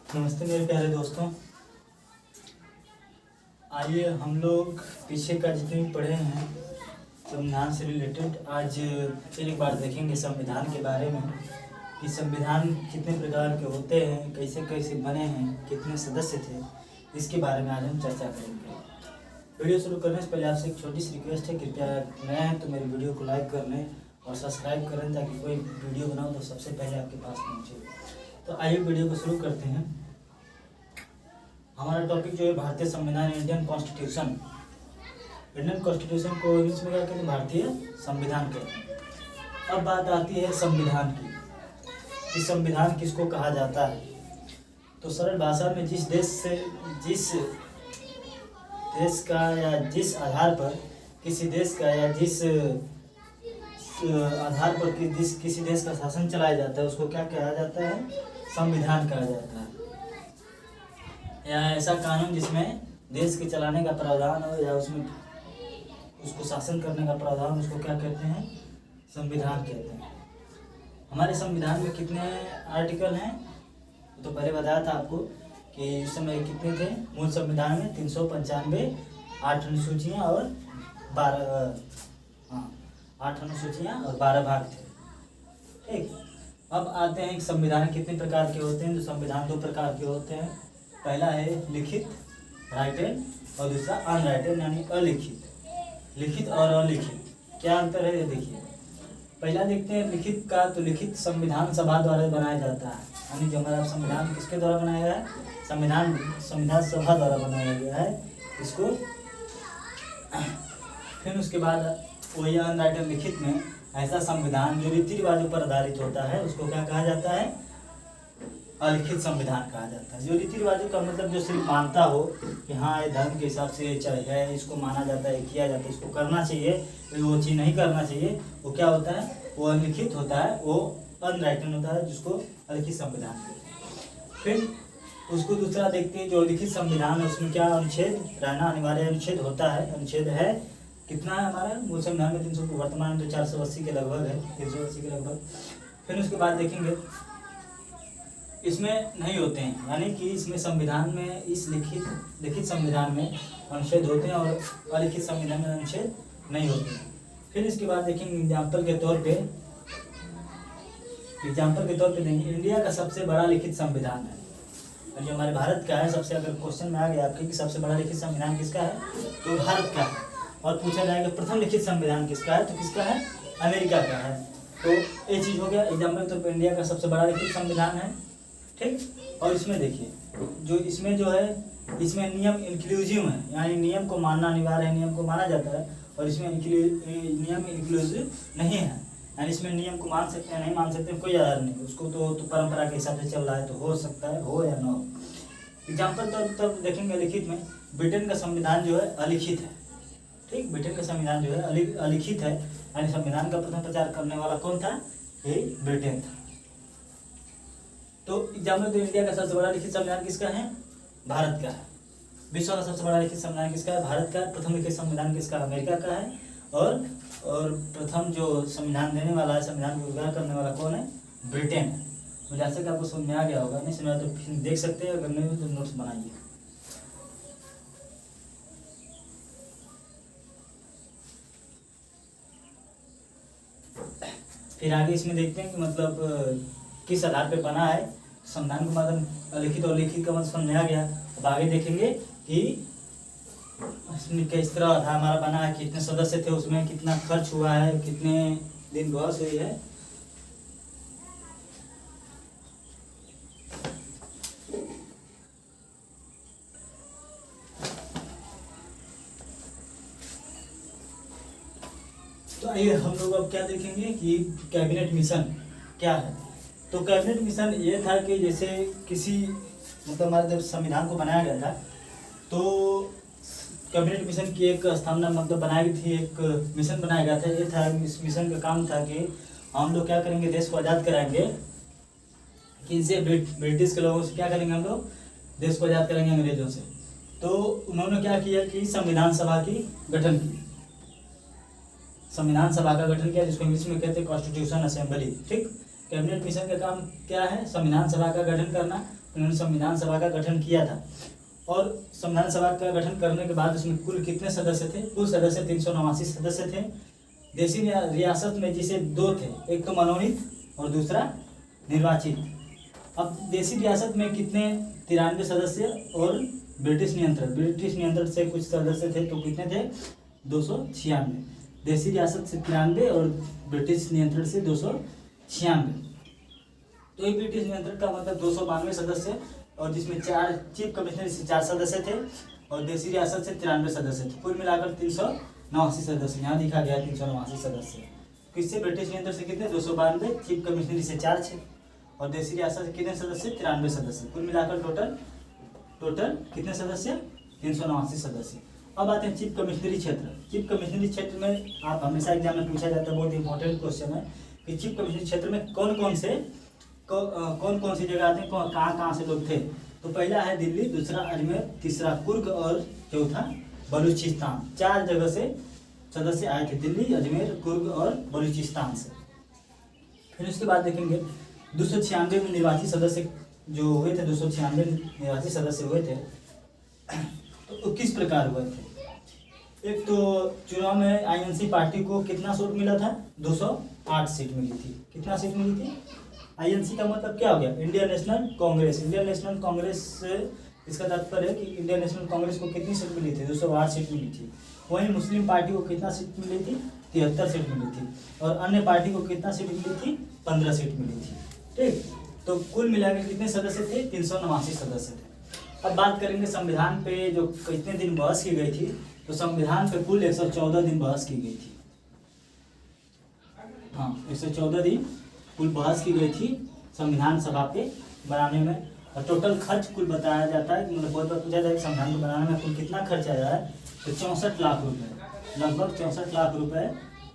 नमस्ते मेरे प्यारे दोस्तों। आइए हम लोग पीछे का जितने भी पढ़े हैं संविधान से रिलेटेड आज फिर एक बार देखेंगे संविधान के बारे में कि संविधान कितने प्रकार के होते हैं, कैसे कैसे बने हैं, कितने सदस्य थे, इसके बारे में आज हम चर्चा करेंगे। वीडियो शुरू करने से पहले आपसे एक छोटी सी रिक्वेस्ट है, कृपया नए हैं तो मेरे वीडियो को लाइक कर लें और सब्सक्राइब करें ताकि कोई वीडियो बनाओ तो सबसे पहले आपके पास पहुँचे। तो आइए वीडियो को शुरू करते हैं। हमारा टॉपिक जो है भारतीय संविधान, इंडियन कॉन्स्टिट्यूशन। इंडियन कॉन्स्टिट्यूशन को इंग्लिश में क्या कहते हैं? भारतीय संविधान कहते हैं। अब बात आती है संविधान की कि संविधान किसको कहा जाता है। तो सरल भाषा में जिस देश का या जिस आधार पर किसी देश का या जिस आधार पर किसी देश का शासन चलाया जाता है उसको क्या कहा जाता है? संविधान कहा जाता है। या ऐसा कानून जिसमें देश के चलाने का प्रावधान हो या उसमें उसको शासन करने का प्रावधान, उसको क्या कहते हैं? संविधान कहते हैं। हमारे संविधान में कितने आर्टिकल हैं? तो पहले बताया था आपको कि इस समय कितने थे मूल संविधान में? 395 8 अनुसूचियाँ और 8 अनुसूचियाँ और 12 भाग थे। ठीक, अब आते हैं संविधान कितने प्रकार के होते हैं। तो संविधान 2 प्रकार के होते हैं। पहला है लिखित राइटेड और दूसरा अनराइटेड यानी अलिखित। लिखित और अलिखित क्या अंतर है ये देखिए। पहला देखते हैं लिखित का। तो लिखित संविधान सभा द्वारा बनाया जाता है, यानी जो हमारा संविधान किसके द्वारा बनाया गया है? संविधान सभा द्वारा बनाया गया है इसको। फिर उसके बाद वही अनराइटेड लिखित में ऐसा संविधान जो रीति रिवाजों पर आधारित होता है उसको क्या कहा जाता है? अलिखित संविधान कहा जाता है। जो रीति रिवाजों का मतलब जो सिर्फ मानता हो कि हाँ ये धर्म के हिसाब से ये है, इसको माना जाता है, किया जाता है, इसको करना चाहिए, वो चीज़ नहीं करना चाहिए, वो क्या होता है? वो अलिखित होता है, वो अनराइटेड होता है, जिसको अलिखित संविधान कहते हैं। फिर उसको दूसरा देखते हैं जो लिखित संविधान है उसमें क्या अनुच्छेद रहना अनिवार्य अनुच्छेद होता है। अनुच्छेद है कितना है हमारा मूल संविधान में? 300, वर्तमान में तो 480 के लगभग है, 380 के लगभग। फिर उसके बाद देखेंगे इसमें नहीं होते हैं, यानी कि इसमें संविधान में इस लिखित संविधान में अनुच्छेद होते हैं और अलिखित संविधान में अनुच्छेद नहीं होते हैं। फिर इसके बाद देखेंगे एग्जाम्पल के तौर पे देखेंगे इंडिया का सबसे बड़ा लिखित संविधान है। और जो हमारे भारत का है, सबसे अगर क्वेश्चन में आ गया आपके कि सबसे बड़ा लिखित संविधान किसका है, तो भारत का है। और पूछा जाएगा प्रथम लिखित संविधान किसका है, तो किसका है? अमेरिका का है। तो ये चीज़ हो गया एग्जाम्पल के तौर पर इंडिया का सबसे बड़ा लिखित संविधान है। ठीक, और इसमें देखिए जो इसमें जो है इसमें नियम इंक्लूसिव है, यानी नियम को मानना अनिवार्य है, नियम को माना जाता है। और इसमें नियम इंक्लूसिव नहीं है, यानी इसमें नियम को मान सकते हैं नहीं मान सकते हैं, कोई आधार नहीं उसको। तो परंपरा के हिसाब से चल रहा है, तो हो सकता है हो या ना हो। एग्जाम्पल तब देखेंगे लिखित में ब्रिटेन का संविधान जो है अलिखित है। ठीक, ब्रिटेन का संविधान जो है अलिखित है, यानी संविधान का प्रथम प्रचार करने वाला कौन था? ये ब्रिटेन था। तो एग्जाम्पल तो इंडिया का सबसे बड़ा लिखित संविधान किसका है? भारत का है। विश्व का सबसे बड़ा लिखित संविधान किसका है? भारत का है। प्रथम लिखित संविधान किसका? अमेरिका का है। और प्रथम जो संविधान देने वाला है, संविधान को विभाग करने वाला कौन है? ब्रिटेन है। मुझे आशा कि आपको समझ में आ गया होगा, नहीं समझ तो फिर देख सकते हैं, अगर नहीं तो नोट्स बनाइए। फिर आगे इसमें देखते हैं कि मतलब किस आधार पे बना है संविधान का। मतलब अलिखित और लिखित का मतलब समझ में आ गया। अब आगे देखेंगे कि इसमें किस तरह आधार हमारा बना है, कितने सदस्य थे उसमें, कितना खर्च हुआ है, कितने दिन बहस हुई है। तो आइए हम लोग अब क्या देखेंगे कि कैबिनेट मिशन क्या है। तो कैबिनेट मिशन ये था कि जैसे किसी मतलब हमारे जब संविधान को बनाया गया था तो कैबिनेट मिशन की एक स्थापना मतलब बनाई गई थी, एक मिशन बनाया गया था। ये था इस मिशन का काम था कि हम लोग क्या करेंगे, देश को आज़ाद कराएंगे। किनसे? ब्रिटिश के लोगों से। क्या करेंगे हम लोग? देश को आज़ाद करेंगे अंग्रेजों से। तो उन्होंने क्या किया कि संविधान सभा की गठन की। संविधान सभा का गठन किया, जिसको इंग्लिश में कहते हैं कॉन्स्टिट्यूशन असेंबली। ठीक, कैबिनेट मिशन का काम क्या है? संविधान सभा का गठन करना। इन्होंने संविधान सभा का गठन किया था। और संविधान सभा का गठन करने के बाद उसमें कुल कितने सदस्य थे? कुल सदस्य 389 सदस्य थे। देशी रियासत में जिसे दो थे, एक तो मनोनीत और दूसरा निर्वाचित। अब देशी रियासत में कितने? 93 सदस्य और ब्रिटिश नियंत्रण से कुछ सदस्य थे, तो कितने थे? 296। देशी रियासत से 93 और ब्रिटिश नियंत्रण से 296। तो ये ब्रिटिश नियंत्रण का मतलब 292 सदस्य, और जिसमें 4 चीफ कमिश्नर से 4 सदस्य थे और देशी रियासत से 93 सदस्य थे। कुल मिलाकर 389 सदस्य। यहाँ लिखा गया 389 सदस्य। किससे? ब्रिटिश नियंत्रण से कितने? 292, चीफ कमिश्नरी से 4 थे और देशी रियासत से कितने सदस्य? 93 सदस्य। कुल मिलाकर टोटल कितने सदस्य? 389 सदस्य। अब आते हैं चीफ कमिश्नरी क्षेत्र। चीफ कमिश्नरी क्षेत्र में आप हमेशा एग्जाम में पूछा जाता है, बहुत इंपॉर्टेंट क्वेश्चन है कि चीफ कमिश्नरी क्षेत्र में कौन कौन सी जगह आते हैं, कहाँ से लोग थे। तो पहला है दिल्ली, दूसरा अजमेर, तीसरा कुर्ग और चौथा बलूचिस्तान। 4 जगह से सदस्य आए थे, दिल्ली, अजमेर, कुर्ग और बलूचिस्तान से। फिर उसके बाद देखेंगे 296 में निर्वाचित सदस्य जो हुए थे, 296 निर्वाचित सदस्य हुए थे। तो किस प्रकार हुए थे? एक तो चुनाव में आईएनसी पार्टी को कितना सीट मिला था? 208 सीट मिली थी। कितना सीट मिली थी? आईएनसी का मतलब क्या हो गया? Indian national Congress. Indian national Congress से इसका तात्पर्य है कि इंडियन नेशनल कांग्रेस को कितनी सीट मिली थी? 208 सीट मिली थी। वहीं मुस्लिम पार्टी को कितना सीट मिली थी? 73 सीट मिली थी। और अन्य पार्टी को कितना सीट मिली थी? 15 सीट मिली थी। ठीक, तो कुल मिलाकर कितने सदस्य थे? 389 सदस्य थे। अब बात करेंगे संविधान पे जो कितने दिन बहस की गई थी। तो संविधान पे कुल 114 दिन बहस की गई थी। हाँ, 114 दिन कुल बहस की गई थी संविधान सभा पे बनाने में। और टोटल खर्च कुल बताया जाता है, मतलब बहुत बार पूछा जाता है कि संविधान को बनाने में कुल कितना खर्च आया है। तो 64 लाख रुपए, लगभग 64 लाख रुपए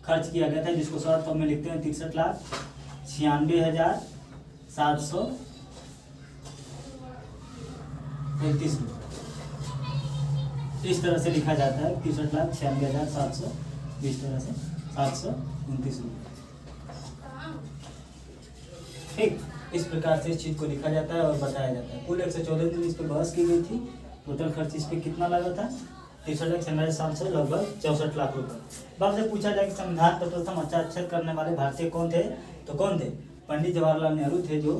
खर्च किया गया था, जिसको शॉर्ट फॉर्म में लिखते हैं 63,96,733 रुपये। इस तरह से लिखा जाता है 63,96,700, इस तरह से 729 रुपये। ठीक, इस प्रकार से इस चीज़ को लिखा जाता है और बताया जाता है। कुल 114 दिन इस पर बहस की गई थी। टोटल खर्च इस पर कितना लगा था? 63,96,700, लगभग 64 लाख रुपए। अब आपसे पूछा जाए कि संविधान पर प्रथम हस्ताक्षर करने वाले भारतीय कौन थे? तो कौन थे? पंडित जवाहरलाल नेहरू थे। जो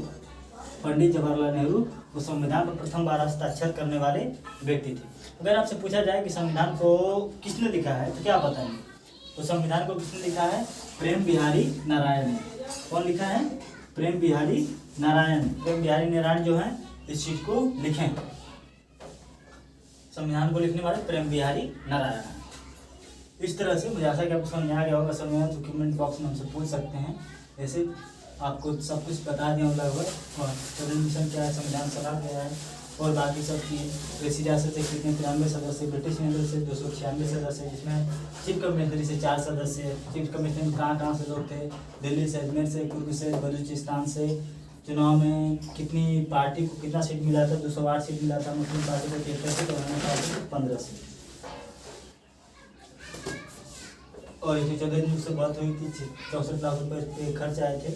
पंडित जवाहरलाल नेहरू वो संविधान पर प्रथम बार हस्ताक्षर करने वाले व्यक्ति थे। अगर आपसे पूछा जाए कि संविधान को किसने लिखा है, तो क्या बताएंगे? तो संविधान को किसने लिखा है? प्रेम बिहारी नारायण ने। कौन लिखा है? प्रेम बिहारी नारायण। प्रेम बिहारी नारायण जो है इस चीज को लिखे, संविधान को लिखने वाले प्रेम बिहारी नारायण। इस तरह से मुझे आशा है कि आपको समझ आ गया होगा। संविधान को कमेंट बॉक्स में हमसे पूछ सकते हैं। ऐसे आपको सब कुछ बता दिया लगभग, और मिशन क्या है, संविधान सभा क्या है और बाकी सब चीज़। देशी रियासत से कितने? 93 सदस्य, ब्रिटिश नियंत्रण से 296 सदस्य, जिसमें चीफ कमिश्नरी से 4 सदस्य। चीफ कमिश्नर कहाँ से लोग थे? दिल्ली से, अजमेर से, कुर्ग से, बलूचिस्तान से। चुनाव में कितनी पार्टी को कितना सीट मिला था? 208 सीट मिला था। मुस्लिम पार्टी को 73 सीट और अन्य पार्टी को 15 सीट। और 114 दिन से बात हुई थी, 64 लाख रुपए खर्च आए थे।